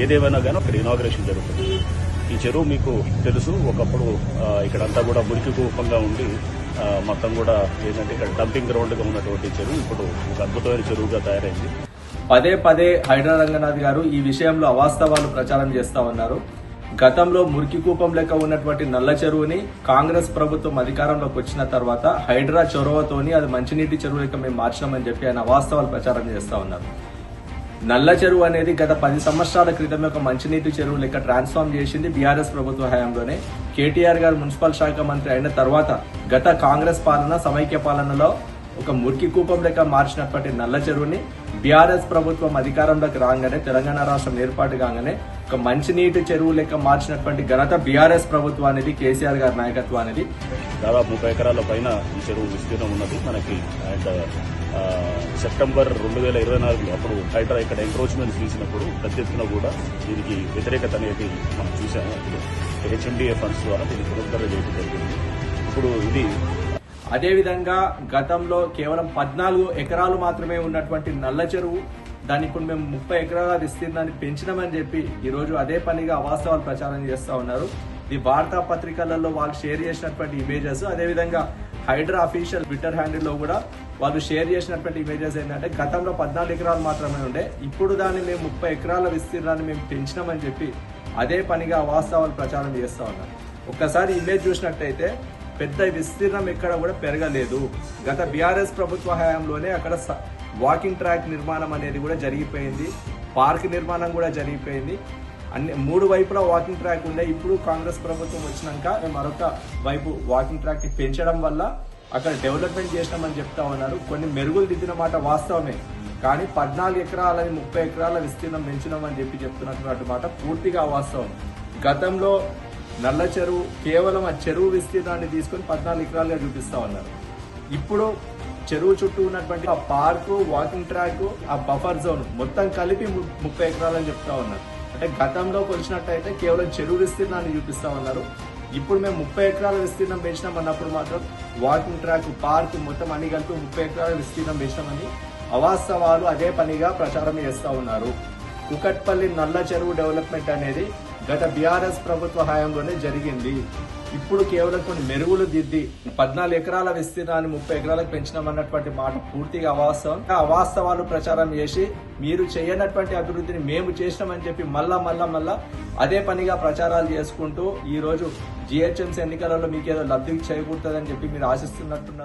ఏదేమైనా కానీ అక్కడ ఇనాగ్రేషన్ జరుగుతుంది. ఈ చెరువు మీకు తెలుసు, ఒకప్పుడు ఇక్కడంతా కూడా మురికి కూపంగా ఉండి మొత్తం కూడా ఏంటంటే ఇక్కడ డంపింగ్ గ్రౌండ్గా ఉన్నటువంటి చెరువు ఇప్పుడు ఒక అద్భుతమైన చెరువుగా తయారైంది. పదే పదే హైడ్రా రంగనాథ్ గారు ఈ విషయంలో అవాస్తవాలు ప్రచారం చేస్తా ఉన్నారు. గతంలో మురికి కూపం లెక్క ఉన్నటువంటి నల్ల చెరువుని కాంగ్రెస్ ప్రభుత్వం అధికారంలోకి వచ్చిన తర్వాత హైడ్రా చొరవతోని అది మంచినీటి చెరువు లెక్క మేము మార్చినామని చెప్పి ఆయన అవాస్తవాలు ప్రచారం చేస్తా ఉన్నారు. నల్ల చెరువు అనేది గత 10 సంవత్సరాల క్రితం ఒక మంచినీటి చెరువు లెక్క ట్రాన్స్ఫార్మ్ చేసింది బీఆర్ఎస్ ప్రభుత్వ హయాంలోనే. కేటీఆర్ గారు మున్సిపల్ శాఖ మంత్రి అయిన తర్వాత గత కాంగ్రెస్ పాలన సమైక్య పాలనలో ఒక మురికి కూపం లెక్క మార్చినటువంటి నల్ల చెరువుని బీఆర్ఎస్ ప్రభుత్వం అధికారంలోకి రాగానే, తెలంగాణ రాష్ట్రం ఏర్పాటు కాగానే ఒక మంచినీటి చెరువు లెక్క మార్చినటువంటి ఘనత బీఆర్ఎస్ ప్రభుత్వానికి, కేసీఆర్ గారి నాయకత్వానికి. దాదాపు 30 ఎకరాల పైన ఈ చెరువు విస్తీర్ణం ఉన్నది మనకి. అండ్ సెప్టెంబర్ 2024 అప్పుడు హైడ్రా ఇక్కడ ఎంక్రోచ్మెంట్ తీసినప్పుడు పెద్ద ఎత్తున కూడా దీనికి వ్యతిరేకత అనేది మనం చూసాము. అప్పుడు హెచ్ఎండిఏ ఫండ్స్ ద్వారా దీన్ని పునరుద్ధరణ చేయడం జరిగింది. ఇప్పుడు ఇది అదేవిధంగా గతంలో కేవలం 14 ఎకరాలు మాత్రమే ఉన్నటువంటి నల్ల చెరువు దాన్ని ఇప్పుడు మేము 30 ఎకరాల విస్తీర్ణాన్ని పెంచినామని చెప్పి ఈ రోజు అదే పనిగా అవాస్తవాలు ప్రచారం చేస్తా ఉన్నారు. ఈ వార్తా పత్రికలలో వాళ్ళు షేర్ చేసినటువంటి ఇమేజెస్, అదేవిధంగా హైడ్రా అఫీషియల్ ట్విట్టర్ హ్యాండిల్లో కూడా వాళ్ళు షేర్ చేసినటువంటి ఇమేజెస్ ఏంటంటే గతంలో 14 ఎకరాలు మాత్రమే ఉండే, ఇప్పుడు దాన్ని మేము 30 ఎకరాల విస్తీర్ణాన్ని మేము పెంచినామని చెప్పి అదే పనిగా అవాస్తవాలు ప్రచారం చేస్తా ఉన్నారు. ఒక్కసారి ఇమేజ్ చూసినట్టయితే పెద్ద విస్తీర్ణం ఎక్కడ కూడా పెరగలేదు. గత బీఆర్ఎస్ ప్రభుత్వ హయాంలోనే అక్కడ వాకింగ్ ట్రాక్ నిర్మాణం అనేది కూడా జరిగిపోయింది, పార్క్ నిర్మాణం కూడా జరిగిపోయింది. అన్ని 3 వైపులా వాకింగ్ ట్రాక్ ఉండే. ఇప్పుడు కాంగ్రెస్ ప్రభుత్వం వచ్చినాక మరొక వైపు వాకింగ్ ట్రాక్ పెంచడం వల్ల అక్కడ డెవలప్మెంట్ చేసినామని చెప్తా ఉన్నారు. కొన్ని మెరుగులు దిద్దిన మాట వాస్తవమే, కానీ 14 ఎకరాలని 30 ఎకరాల విస్తీర్ణం పెంచినామని చెప్పి చెప్తున్నటువంటి మాట పూర్తిగా అవాస్తవం. గతంలో నల్ల చెరువు కేవలం ఆ చెరువు విస్తీర్ణాన్ని తీసుకొని 14 ఎకరాలుగా చూపిస్తా ఉన్నారు. ఇప్పుడు చెరువు చుట్టూ ఉన్నటువంటి ఆ పార్కు, వాకింగ్ ట్రాక్, ఆ బఫర్ జోన్ మొత్తం కలిపి 30 ఎకరాలని చెప్తా ఉన్నారు. అంటే గతంలో కొలిచినట్టయితే కేవలం చెరువు విస్తీర్ణాన్ని చూపిస్తా ఉన్నారు. ఇప్పుడు మేము 30 ఎకరాల విస్తీర్ణం పెంచినామన్నప్పుడు మాత్రం వాకింగ్ ట్రాక్, పార్క్ మొత్తం అన్ని కలిపి 30 ఎకరాల విస్తీర్ణం పెంచినామని అవాస్తవాలు అదే పనిగా ప్రచారం చేస్తా ఉన్నారు. కుకట్పల్లి నల్ల చెరువు డెవలప్మెంట్ అనేది గత బీఆర్ఎస్ ప్రభుత్వ హయాంలోనే జరిగింది. ఇప్పుడు కేవలం కొన్ని మెరుగులు దిద్ది 14 ఎకరాల విస్తీర్ణాన్ని 30 ఎకరాలకు పెంచినామన్నటువంటి మాట పూర్తిగా అవాస్తవం. అవాస్తవాలు ప్రచారం చేసి మీరు చేయనటువంటి అభివృద్ధిని మేము చేసినామని చెప్పి మళ్ళా అదే పనిగా ప్రచారాలు చేసుకుంటూ ఈ రోజు జిహెచ్ఎంసీ ఎన్నికలలో మీకేదో లబ్ధి చేకూరుతుందని చెప్పి మీరు ఆశిస్తున్నట్టున్నారు.